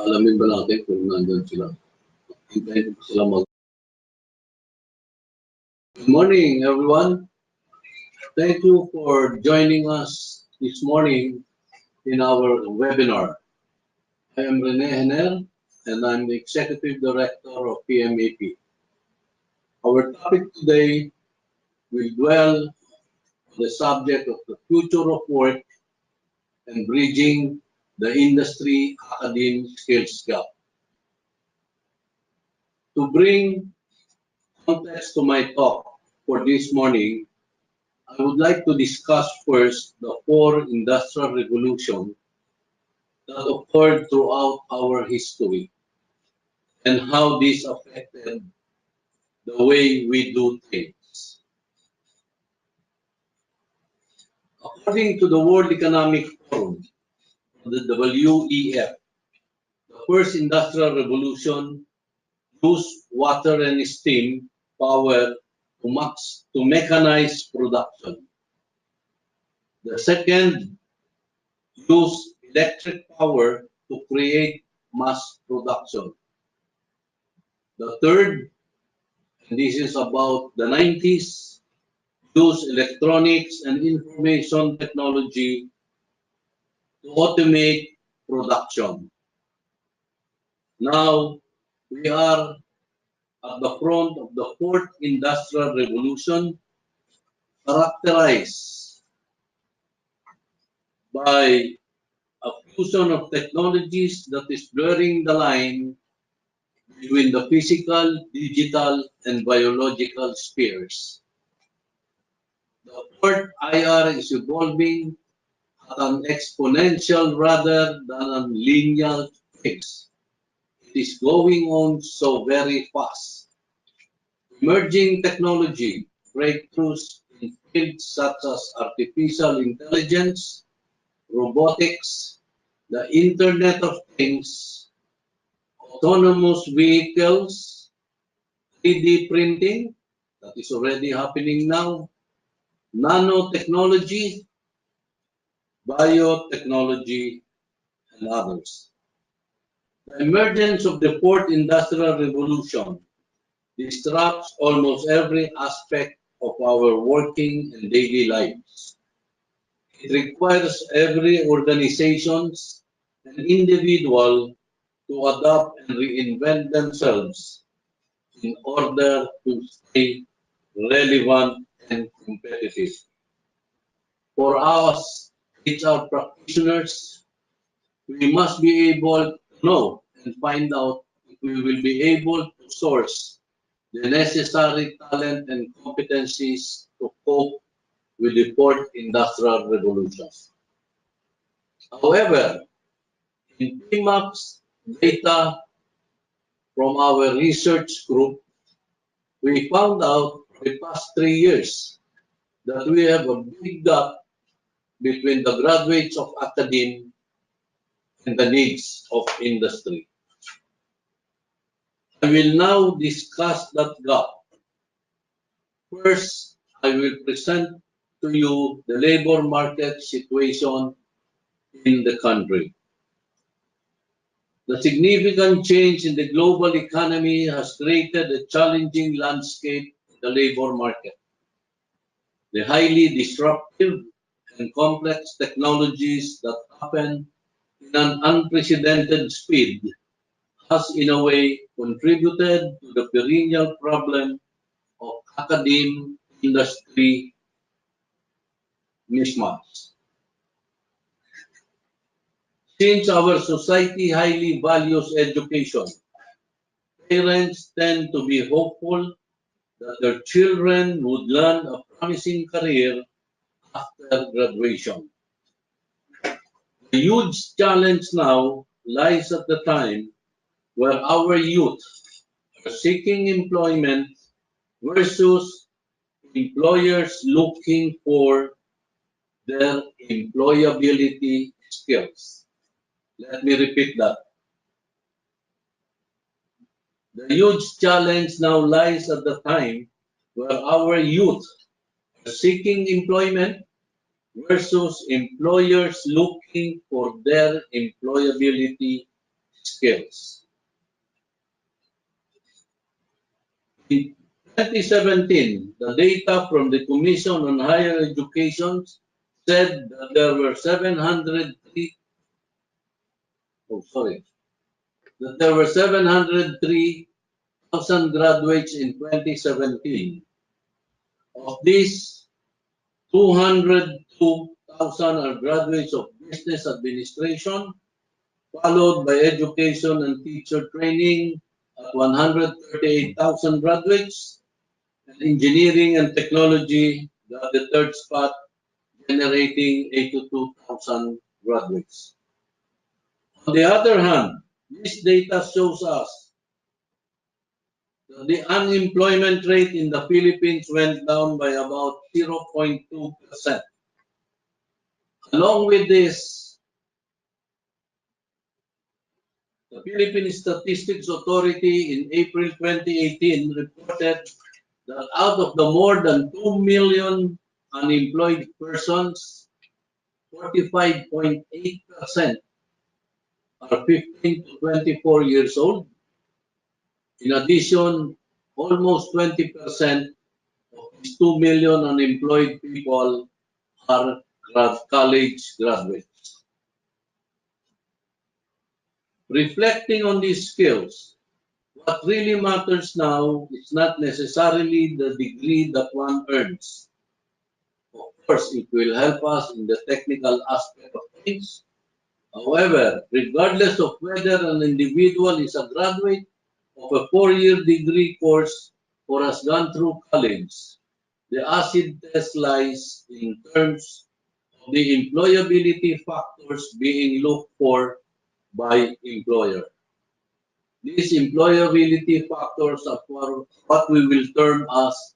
Alamin ba natin kung nandun sila? Hintayin ko sila mag... Good morning, everyone. Thank you for joining us this morning in our webinar. I am Rene Henel, and I'm the Executive Director of PMAP. Our topic today will dwell on the subject of the future of work and bridging the industry-academe skills gap. To bring context to my talk for this morning, I would like to discuss first the 4 industrial revolutions that occurred throughout our history and how this affected the way we do things. According to the World Economic Forum, the WEF, the first industrial revolution used water and steam power to mechanize production. The second used electric power to create mass production. The third, and this is about the 90s, used electronics and information technology to automate production. Now, we are at the front of the 4th industrial revolution, characterized by a fusion of technologies that is blurring the line between the physical, digital, and biological spheres. The 4th IR is evolving at an exponential rather than a linear pace. It is going on so very fast. Emerging technology breakthroughs in fields such as artificial intelligence, robotics, the Internet of Things, autonomous vehicles, 3D printing, that is already happening now, nanotechnology, biotechnology, and others. The emergence of the 4th industrial revolution disrupts almost every aspect of our working and daily lives. It requires every organization and individual to adapt and reinvent themselves in order to stay relevant and competitive. For us HR practitioners, we must be able to know and find out if we will be able to source the necessary talent and competencies to cope with the 4th industrial revolution. However, in PMAP's data from our research group, we found out for the past 3 years that we have a big gap between the graduates of Academe and the needs of industry. I will now discuss that gap. First, I will present to you the labor market situation in the country. The significant change in the global economy has created a challenging landscape in the labor market. The highly disruptive and complex technologies that happen in an unprecedented speed has in a way contributed to the perennial problem of academe industry mismatch. Since our society highly values education, parents tend to be hopeful that their children would land a promising career after graduation. The huge challenge now lies at the time where our youth are seeking employment versus employers looking for their employability skills. Let me repeat that. The huge challenge now lies at the time where our youth are seeking employment versus employers looking for their employability skills. In 2017, the data from the Commission on Higher Education said that there were 703,000 graduates in 2017. Of these, 202,000 are graduates of business administration, followed by education and teacher training at 138,000 graduates, and engineering and technology got the third spot, generating 82,000 graduates. On the other hand, this data shows us that the unemployment rate in the Philippines went down by about 0.2%. Along with this, the Philippine Statistics Authority in April 2018 reported that out of the more than 2 million unemployed persons, 45.8% are 15 to 24 years old. In addition, almost 20% of these 2 million unemployed people are college graduates. Reflecting on these skills, what really matters now is not necessarily the degree that one earns. Of course, it will help us in the technical aspect of things. However, regardless of whether an individual is a graduate of a 4-year degree course or has gone through college, the acid test lies in terms of the employability factors being looked for by employer. These employability factors are what we will term as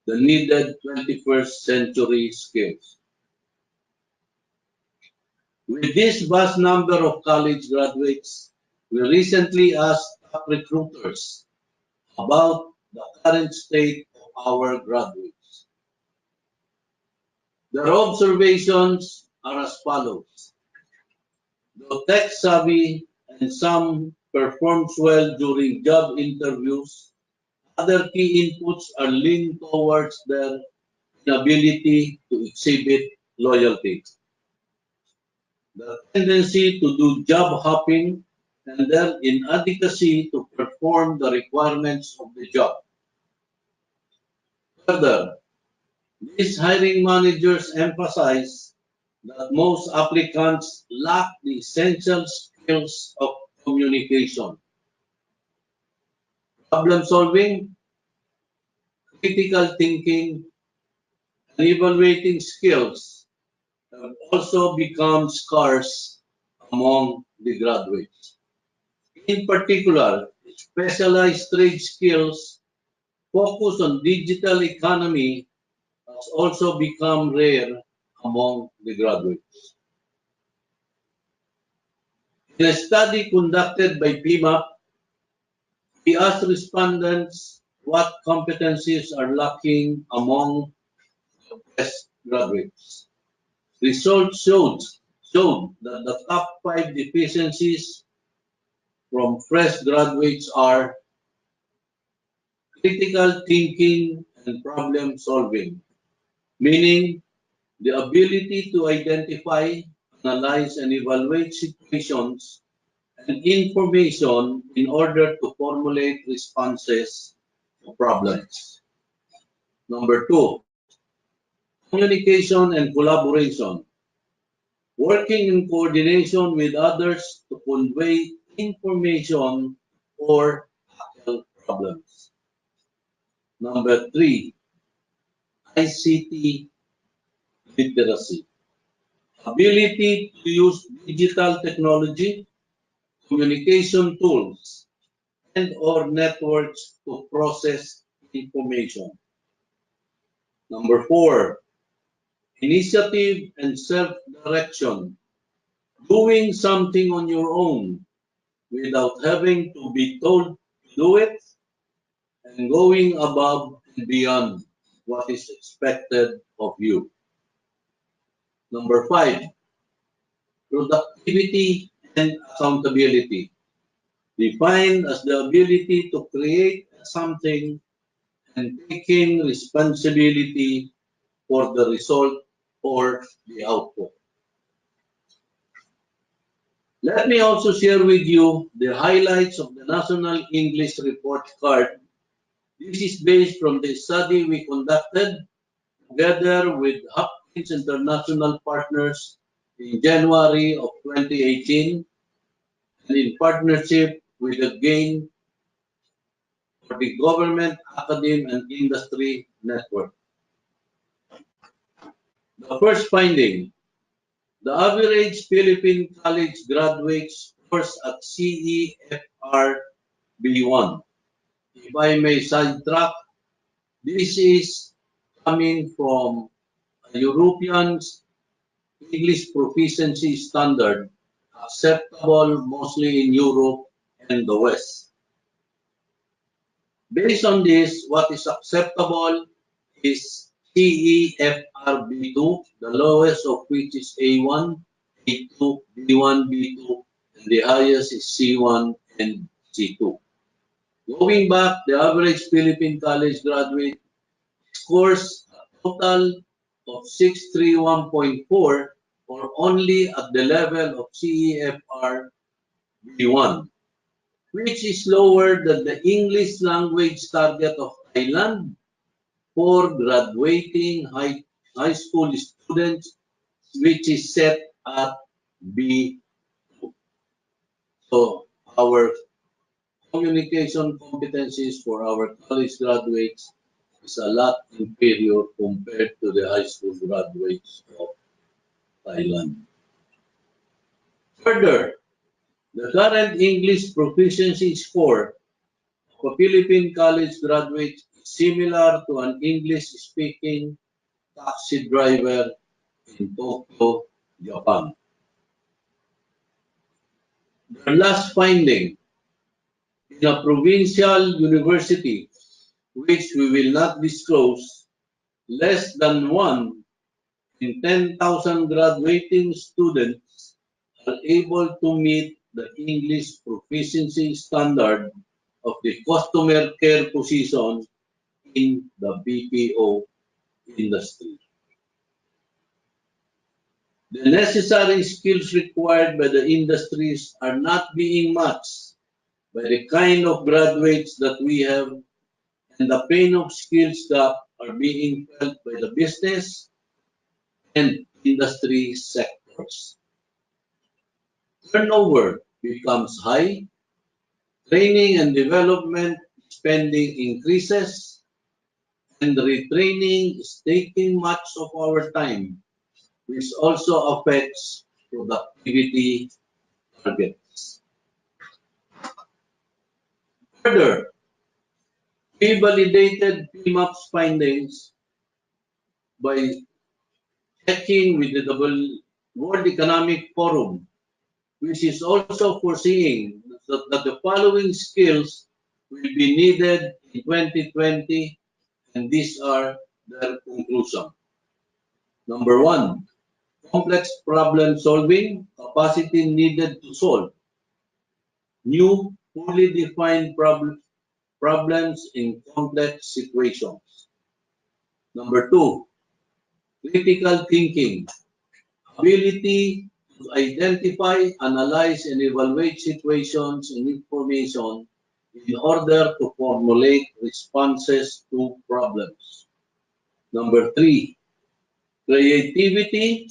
the needed 21st century skills. With this vast number of college graduates, we recently asked top recruiters about the current state of our graduates. Their observations are as follows. Though tech-savvy and some performs well during job interviews, other key inputs are leaned towards their inability to exhibit loyalty, the tendency to do job hopping, and their inadequacy to perform the requirements of the job. Further, these hiring managers emphasize that most applicants lack the essential skills of communication, problem solving, critical thinking, and evaluating skills have also become scarce among the graduates. In particular, specialized trade skills focused on digital economy has also become rare among the graduates. In a study conducted by PMAP, we asked respondents what competencies are lacking among the best graduates. Results showed that the top 5 deficiencies from fresh graduates are critical thinking and problem solving, meaning the ability to identify, analyze, and evaluate situations and information in order to formulate responses to problems. Number 2, communication and collaboration, working in coordination with others to convey information or tackle problems. Number 3, ICT literacy, ability to use digital technology, communication tools, and or networks to process information. Number 4, initiative and self-direction, doing something on your own without having to be told to do it, and going above and beyond what is expected of you. Number 5, productivity and accountability, defined as the ability to create something and taking responsibility for the result or the output. Let me also share with you the highlights of the National English Report Card. This is based from the study we conducted together with Hopkins International Partners in January of 2018 and in partnership with the GAIN for the Government, Academe, and Industry Network. The first finding, the average Philippine college graduate scores at CEFR B1. If I may sidetrack, this is coming from a European English proficiency standard acceptable mostly in Europe and the West. Based on this, what is acceptable is CEFR B2, the lowest of which is A1, A2, B1, B2, and the highest is C1 and C2. Going back, the average Philippine college graduate scores a total of 631.4 or only at the level of CEFR B1, which is lower than the English language target of Thailand for graduating high school students, which is set at B2. So our communication competencies for our college graduates is a lot inferior compared to the high school graduates of Thailand. Further, the current English proficiency score of a Philippine college graduate is similar to an English-speaking taxi driver in Tokyo, Japan. The last finding, in a provincial university, which we will not disclose, less than 1 in 10,000 graduating students are able to meet the English proficiency standard of the customer care position in the BPO industry. The necessary skills required by the industries are not being matched by the kind of graduates that we have, and the pain of skills gap are being felt by the business and industry sectors. Turnover becomes high, training and development spending increases, and retraining is taking much of our time, which also affects productivity targets. Further, we validated PMAP's findings by checking with the World Economic Forum, which is also foreseeing that the following skills will be needed in 2020, and these are their conclusion. Number 1, complex problem solving, capacity needed to solve new, fully defined problems in complex situations. Number 2, critical thinking, ability to identify, analyze, and evaluate situations and information in order to formulate responses to problems. Number 3, creativity,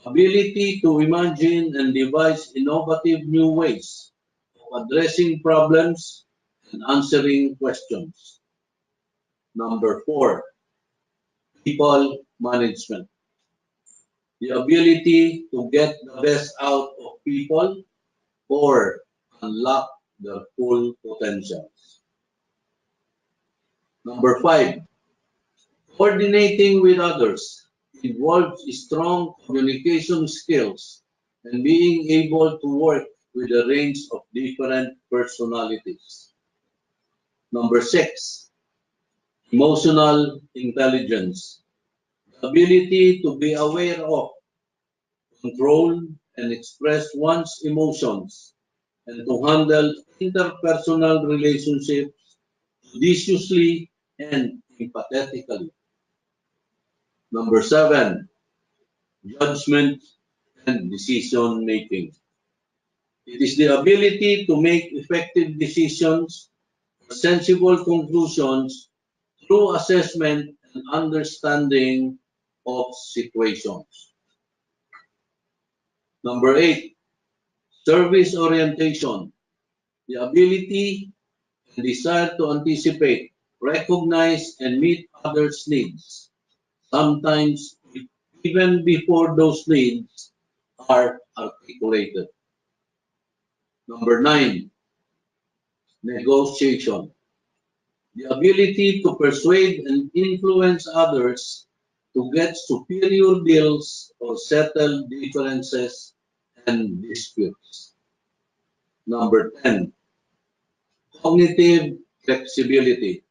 ability to imagine and devise innovative new ways of addressing problems and answering questions. Number 4, people management, the ability to get the best out of people or unlock their full potentials. Number 5, coordinating with others involves strong communication skills and being able to work with a range of different personalities. Number 6, emotional intelligence, the ability to be aware of, control, and express one's emotions and to handle interpersonal relationships judiciously and empathetically. Number 7, judgment and decision making. It is the ability to make effective decisions or sensible conclusions through assessment and understanding of situations. Number 8, service orientation. The ability and desire to anticipate, recognize, and meet others' needs, sometimes even before those needs are articulated. Number 9, negotiation. The ability to persuade and influence others to get superior deals or settle differences and disputes. Number 10, cognitive flexibility.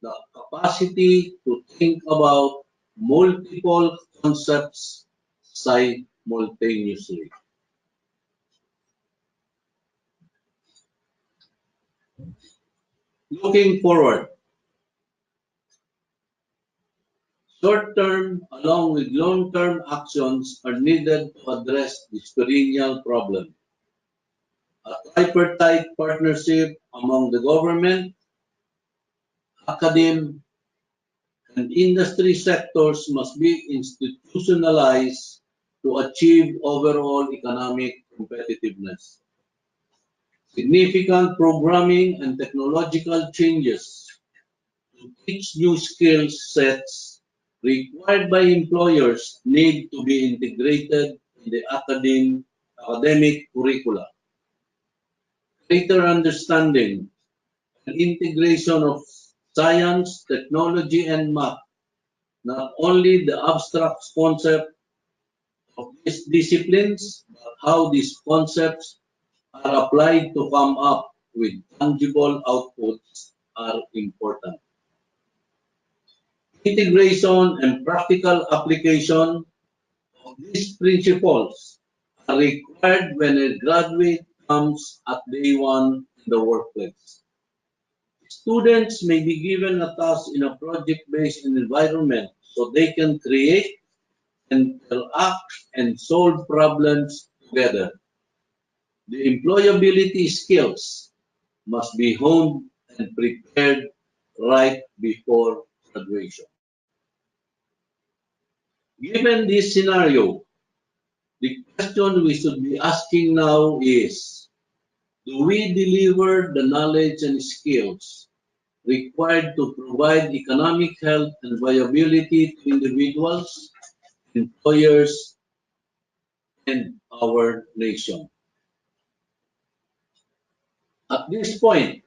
The capacity to think about multiple concepts simultaneously. Looking forward, short-term along with long-term actions are needed to address this perennial problem. A tripartite partnership among the government, academe, and industry sectors must be institutionalized to achieve overall economic competitiveness. Significant programming and technological changes to teach new skill sets required by employers need to be integrated in the academic curricula. Greater understanding and integration of science, technology, and math, not only the abstract concept of these disciplines, but how these concepts are applied to come up with tangible outputs are important. Integration and practical application of these principles are required when a graduate comes at day one in the workplace. Students may be given a task in a project-based environment so they can create, interact, and solve problems together. The employability skills must be honed and prepared right before graduation. Given this scenario, the question we should be asking now is, do we deliver the knowledge and skills required to provide economic health and viability to individuals, employers, and our nation? At this point,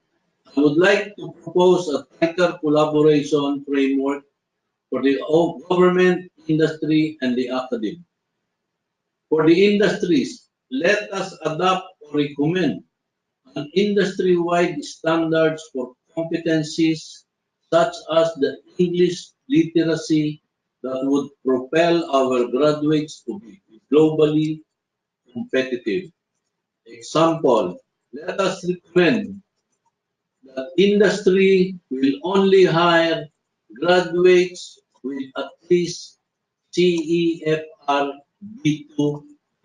I would like to propose a tighter collaboration framework for the government, industry, and the academy. For the industries, let us adopt or recommend an industry-wide standards for competencies such as the English literacy that would propel our graduates to be globally competitive. Example, let us recommend that industry will only hire graduates with at least CEFR B2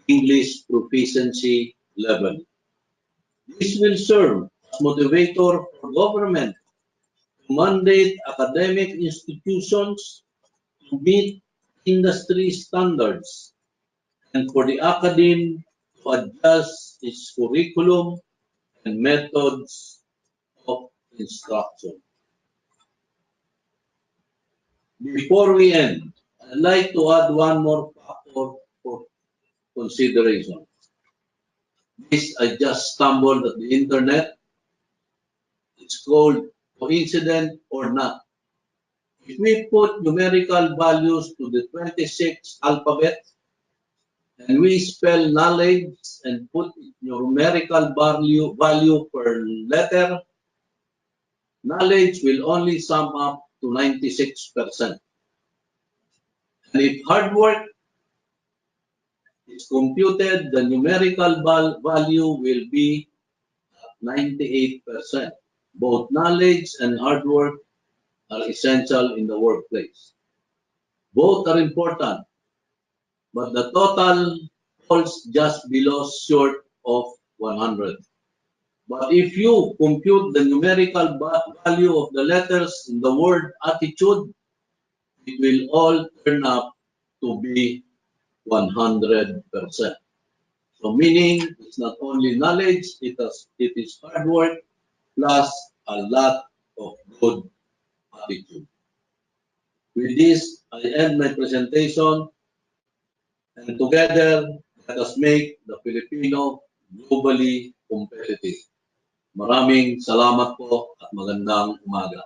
English proficiency level. This will serve as motivator for government to mandate academic institutions to meet industry standards and for the academe to adjust its curriculum and methods of instruction. Before we end, I'd like to add one more factor for consideration. This I just stumbled at the internet. It's called coincident or not. If we put numerical values to the 26 alphabet and we spell knowledge and put numerical value per letter, knowledge will only sum up to 96%. And if hard work is computed, the numerical value will be 98%. Both knowledge and hard work are essential in the workplace. Both are important, but the total falls just below short of 100. But if you compute the numerical value of the letters in the word attitude, it will all turn up to be 100%. So meaning it's not only knowledge, it is hard work plus a lot of good attitude. With this, I end my presentation, and together let us make the Filipino globally competitive. Maraming salamat po at magandang umaga.